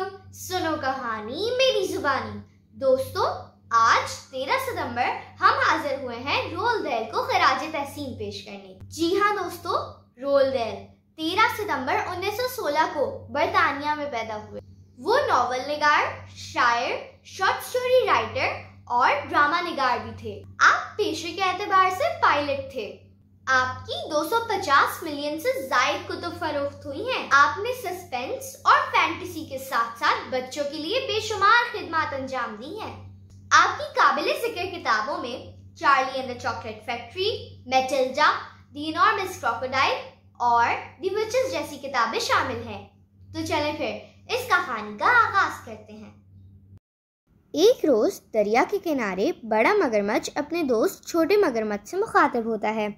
अलैकुम, सुनो कहानी मेरी जुबानी। दोस्तों, आज 13 सितंबर हम हाजिर हुए हैं रोल्ड दाhl को खराज तहसीन पेश करने। जी हाँ दोस्तों, रोल्ड दाhl 13 सितंबर 1916 को बरतानिया में पैदा हुए। वो नॉवल निगार, शायर, शॉर्ट स्टोरी राइटर और ड्रामा निगार भी थे। आप पेशे के एतबार से पायलट थे। आपकी 250 मिलियन से जायद कुतुब फरोख्त हुई हैं। आपने सस्पेंस और फैंटेसी के साथ साथ बच्चों के लिए बेशुमार खिदमत अंजाम दी हैं। आपकी काबिले जिक्र किताबों में Charlie and the chocolate factory, Matilda, the enormous crocodile और द विचेस जैसी किताबें शामिल हैं। तो चलें फिर इस कहानी का आगाज करते हैं। एक रोज दरिया के किनारे बड़ा मगरमच्छ अपने दोस्त छोटे मगरमच्छ से मुखातिब होता है।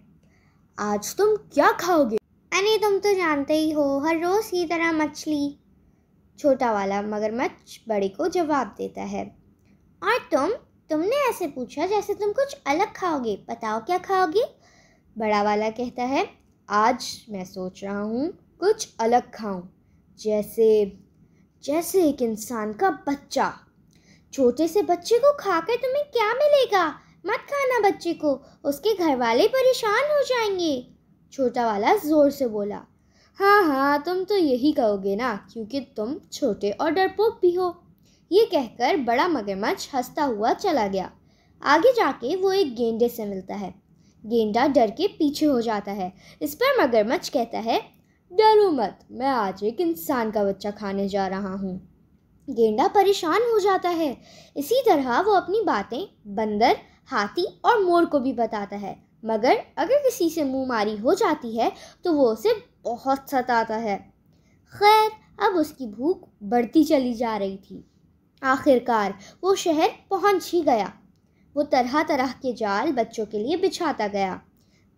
आज तुम क्या खाओगे? अरे तुम तो जानते ही हो, हर रोज की तरह मछली। छोटा वाला मगरमच्छ बड़े को जवाब देता है। और तुमने ऐसे पूछा जैसे तुम कुछ अलग खाओगे। बताओ क्या खाओगे? बड़ा वाला कहता है, आज मैं सोच रहा हूँ कुछ अलग खाऊं, जैसे एक इंसान का बच्चा। छोटे से बच्चे को खाकर तुम्हें क्या मिलेगा? मत खाना बच्चे को, उसके घर वाले परेशान हो जाएंगे। छोटा वाला जोर से बोला। हाँ, तुम तो यही कहोगे ना, क्योंकि तुम छोटे और डरपोक भी हो। ये कहकर बड़ा मगरमच्छ हंसता हुआ चला गया। आगे जाके वो एक गेंडे से मिलता है। गेंडा डर के पीछे हो जाता है। इस पर मगरमच्छ कहता है, डरो मत, मैं आज एक इंसान का बच्चा खाने जा रहा हूँ। गेंडा परेशान हो जाता है। इसी तरह वो अपनी बातें बंदर, हाथी और मोर को भी बताता है, मगर अगर किसी से मुंहमारी हो जाती है तो वो उसे बहुत सताता है। खैर, अब उसकी भूख बढ़ती चली जा रही थी। आखिरकार वो शहर पहुंच ही गया। वो तरह तरह के जाल बच्चों के लिए बिछाता गया।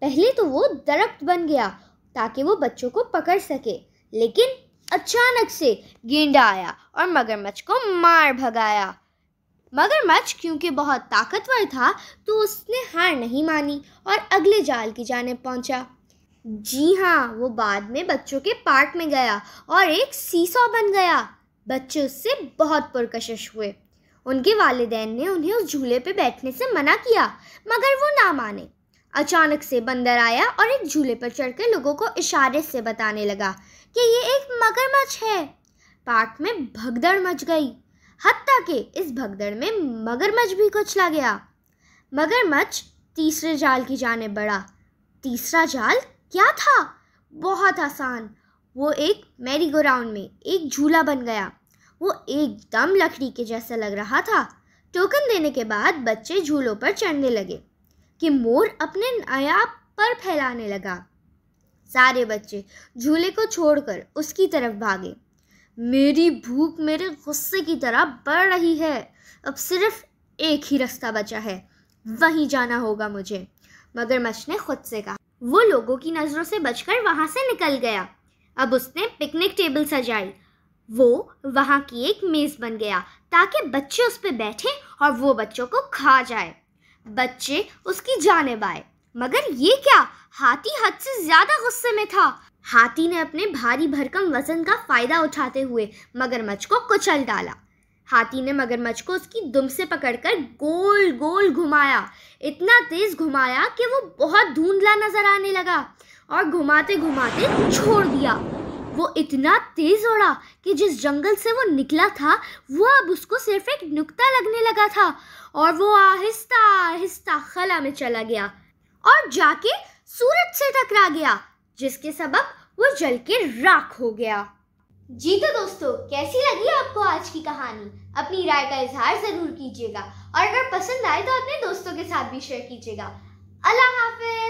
पहले तो वो दरख्त बन गया ताकि वो बच्चों को पकड़ सके, लेकिन अचानक से गेंडा आया और मगरमच्छ को मार भगाया। मगरमच्छ क्योंकि बहुत ताकतवर था तो उसने हार नहीं मानी और अगले जाल की जानिब पहुंचा। जी हाँ, वो बाद में बच्चों के पार्क में गया और एक सीसॉ बन गया। बच्चे उससे बहुत पुरकशिश हुए। उनके वालिदैन ने उन्हें उस झूले पे बैठने से मना किया, मगर वो ना माने। अचानक से बंदर आया और एक झूले पर चढ़कर लोगों को इशारे से बताने लगा कि ये एक मगरमच्छ है। पार्क में भगदड़ मच गई, हत्ता कि इस भगदड़ में मगरमच्छ भी कुचला गया। मगरमच्छ तीसरे जाल की जाने बढ़ा। तीसरा जाल क्या था? बहुत आसान, वो एक मैरी गो राउंड में एक झूला बन गया। वो एकदम लकड़ी के जैसा लग रहा था। टोकन देने के बाद बच्चे झूलों पर चढ़ने लगे कि मोर अपने नायाब पर फैलाने लगा। सारे बच्चे झूले को छोड़कर उसकी तरफ भागे। मेरी भूख मेरे गुस्से की तरह बढ़ रही है। अब सिर्फ एक ही रास्ता बचा है, वहीं जाना होगा मुझे, मगरमच्छ ने खुद से कहा। वो लोगों की नज़रों से बचकर वहाँ से निकल गया। अब उसने पिकनिक टेबल सजाई। वो वहाँ की एक मेज़ बन गया ताकि बच्चे उस पर बैठें और वो बच्चों को खा जाए। बच्चे उसकी जानिब आए, मगर ये क्या, हाथी हद से ज़्यादा गुस्से में था। हाथी ने अपने भारी भरकम वजन का फ़ायदा उठाते हुए मगरमच्छ को कुचल डाला। हाथी ने मगरमच्छ को उसकी दुम से पकड़कर गोल गोल घुमाया। इतना तेज़ घुमाया कि वो बहुत धुंधला नज़र आने लगा और घुमाते घुमाते छोड़ दिया। वो इतना तेज़ उड़ा कि जिस जंगल से वो निकला था वो अब उसको सिर्फ एक नुक्ता लगने लगा था और वो आहिस्ता आहिस्ता खला में चला गया और जाके सूरज से टकरा गया, जिसके सबब वो जल के राख हो गया। जी तो दोस्तों, कैसी लगी आपको आज की कहानी? अपनी राय का इजहार जरूर कीजिएगा और अगर पसंद आए तो अपने दोस्तों के साथ भी शेयर कीजिएगा। अल्लाह हाफिज।